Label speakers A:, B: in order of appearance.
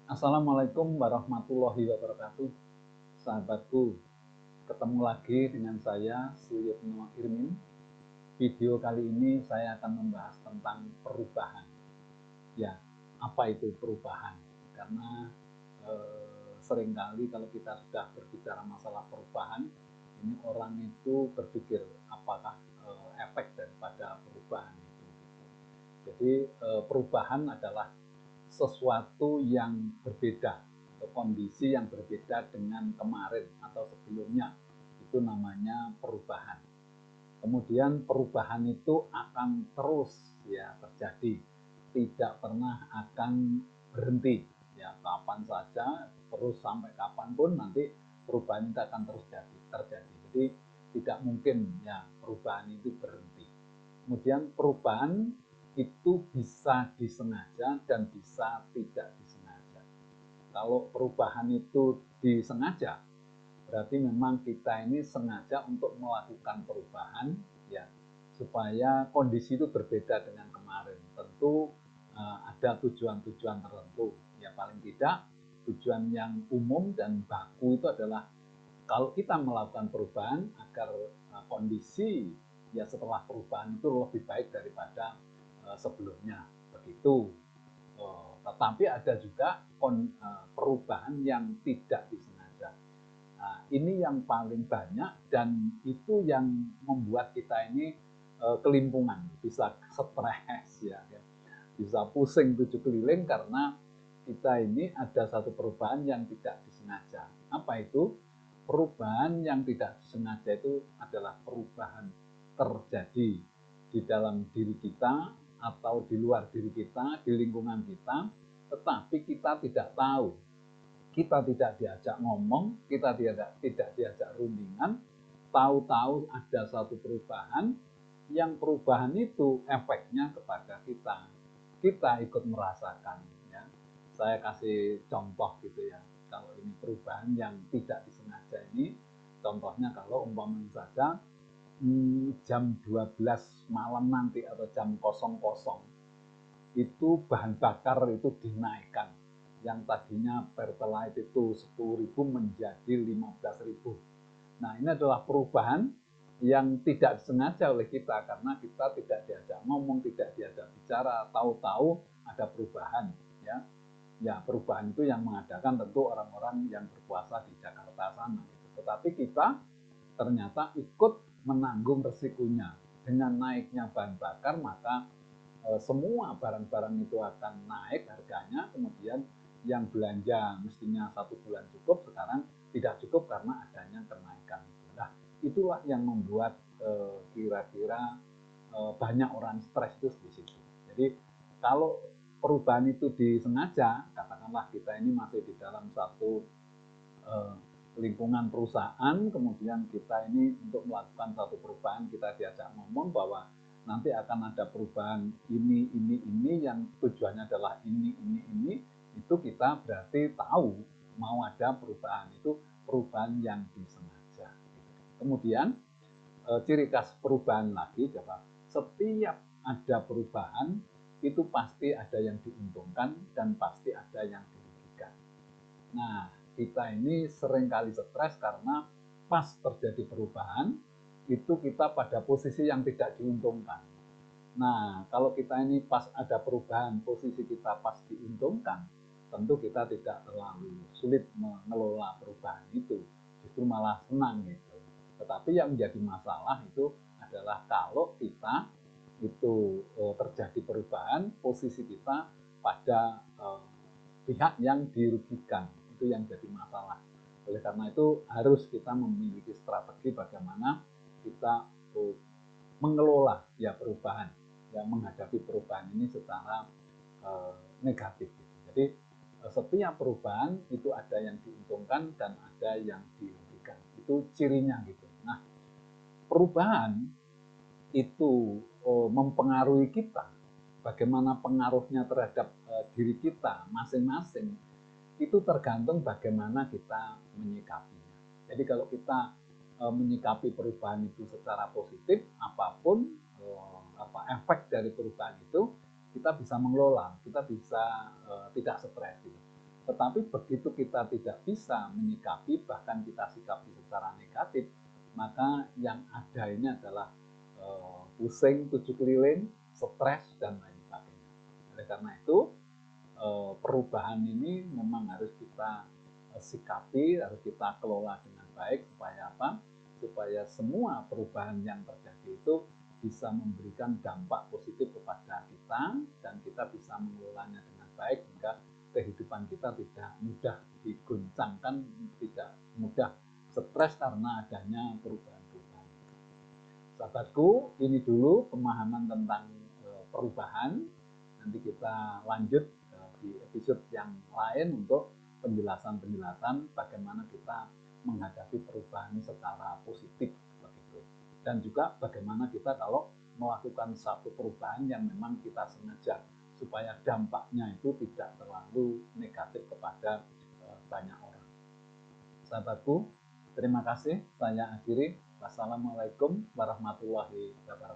A: Assalamualaikum warahmatullahi wabarakatuh. Sahabatku, ketemu lagi dengan saya Suyitno Irmin. Video kali ini saya akan membahas tentang perubahan. Ya, apa itu perubahan? Karena seringkali kalau kita sudah berbicara masalah perubahan, ini orang itu berpikir apakah efek daripada perubahan itu. Jadi perubahan adalah sesuatu yang berbeda atau kondisi yang berbeda dengan kemarin atau sebelumnya, itu namanya perubahan. Kemudian perubahan itu akan terus ya terjadi, tidak pernah akan berhenti ya, kapan saja terus sampai kapanpun nanti perubahan itu akan terus terjadi. Jadi tidak mungkin ya perubahan itu berhenti. Kemudian perubahan itu bisa disengaja dan bisa tidak disengaja. Kalau perubahan itu disengaja, berarti memang kita ini sengaja untuk melakukan perubahan ya, supaya kondisi itu berbeda dengan kemarin. Tentu ada tujuan-tujuan tertentu. Ya paling tidak tujuan yang umum dan baku itu adalah kalau kita melakukan perubahan agar kondisi ya setelah perubahan itu lebih baik daripada sebelumnya, begitu. Tetapi ada juga perubahan yang tidak disengaja. Nah, ini yang paling banyak dan itu yang membuat kita ini kelimpungan, bisa stres ya, bisa pusing tujuh keliling karena kita ini ada satu perubahan yang tidak disengaja. Apa itu? Perubahan yang tidak disengaja itu adalah perubahan terjadi di dalam diri kita atau di luar diri kita, di lingkungan kita, tetapi kita tidak tahu. Kita tidak diajak ngomong, kita tidak diajak rundingan, tahu-tahu ada satu perubahan, yang perubahan itu efeknya kepada kita. Kita ikut merasakan. Ya. Saya kasih contoh gitu ya. Kalau ini perubahan yang tidak disengaja ini, contohnya kalau umpamanya saja jam 12 malam nanti atau jam 00 itu bahan bakar itu dinaikkan. Yang tadinya Pertalite itu 10.000 menjadi 15.000. Nah, ini adalah perubahan yang tidak disengaja oleh kita karena kita tidak diajak ngomong, tidak diajak bicara, tahu-tahu ada perubahan ya. Ya, perubahan itu yang mengadakan tentu orang-orang yang berpuasa di Jakarta sana gitu. Tetapi kita ternyata ikut menanggung resikonya. Dengan naiknya bahan bakar maka semua barang-barang itu akan naik harganya, kemudian yang belanja mestinya 1 bulan cukup, sekarang tidak cukup karena adanya kenaikan. Nah, itulah yang membuat kira-kira banyak orang stres itu di situ. Jadi kalau perubahan itu disengaja, katakanlah kita ini masih di dalam satu lingkungan perusahaan, kemudian kita ini untuk melakukan satu perubahan kita diajak ngomong bahwa nanti akan ada perubahan ini yang tujuannya adalah ini, itu kita berarti tahu mau ada perubahan itu perubahan yang disengaja. Kemudian ciri khas perubahan lagi adalah setiap ada perubahan itu pasti ada yang diuntungkan dan pasti ada yang dirugikan. Nah, kita ini seringkali stres karena pas terjadi perubahan itu kita pada posisi yang tidak diuntungkan. Nah, kalau kita ini pas ada perubahan, posisi kita pas diuntungkan, tentu kita tidak terlalu sulit mengelola perubahan itu, justru malah senang gitu. Tetapi yang menjadi masalah itu adalah kalau kita itu terjadi perubahan, posisi kita pada pihak yang dirugikan, itu yang jadi masalah. Oleh karena itu harus kita memiliki strategi bagaimana kita mengelola ya perubahan, ya menghadapi perubahan ini secara negatif. Jadi setiap perubahan itu ada yang diuntungkan dan ada yang dirugikan. Itu cirinya gitu. Nah, perubahan itu mempengaruhi kita. Bagaimana pengaruhnya terhadap diri kita masing-masing itu tergantung bagaimana kita menyikapinya. Jadi kalau kita menyikapi perubahan itu secara positif, apapun efek dari perubahan itu kita bisa mengelola, kita bisa tidak stres. Gitu. Tetapi begitu kita tidak bisa menyikapi, bahkan kita sikapi secara negatif, maka yang ada ini adalah pusing, tujuh keliling, stres, dan lain sebagainya. Oleh karena itu, perubahan ini memang harus kita sikapi, harus kita kelola dengan baik, supaya apa? Supaya semua perubahan yang terjadi itu bisa memberikan dampak positif kepada kita, dan kita bisa mengelolanya dengan baik, sehingga kehidupan kita tidak mudah diguncangkan, tidak mudah stres karena adanya perubahan-perubahan. Sahabatku, ini dulu pemahaman tentang perubahan. Nanti kita lanjut di episode yang lain untuk penjelasan-penjelasan bagaimana kita menghadapi perubahan secara positif begitu. Dan juga bagaimana kita kalau melakukan satu perubahan yang memang kita sengaja, supaya dampaknya itu tidak terlalu negatif kepada banyak orang. Sahabatku, terima kasih. Saya akhiri. Wassalamualaikum warahmatullahi wabarakatuh.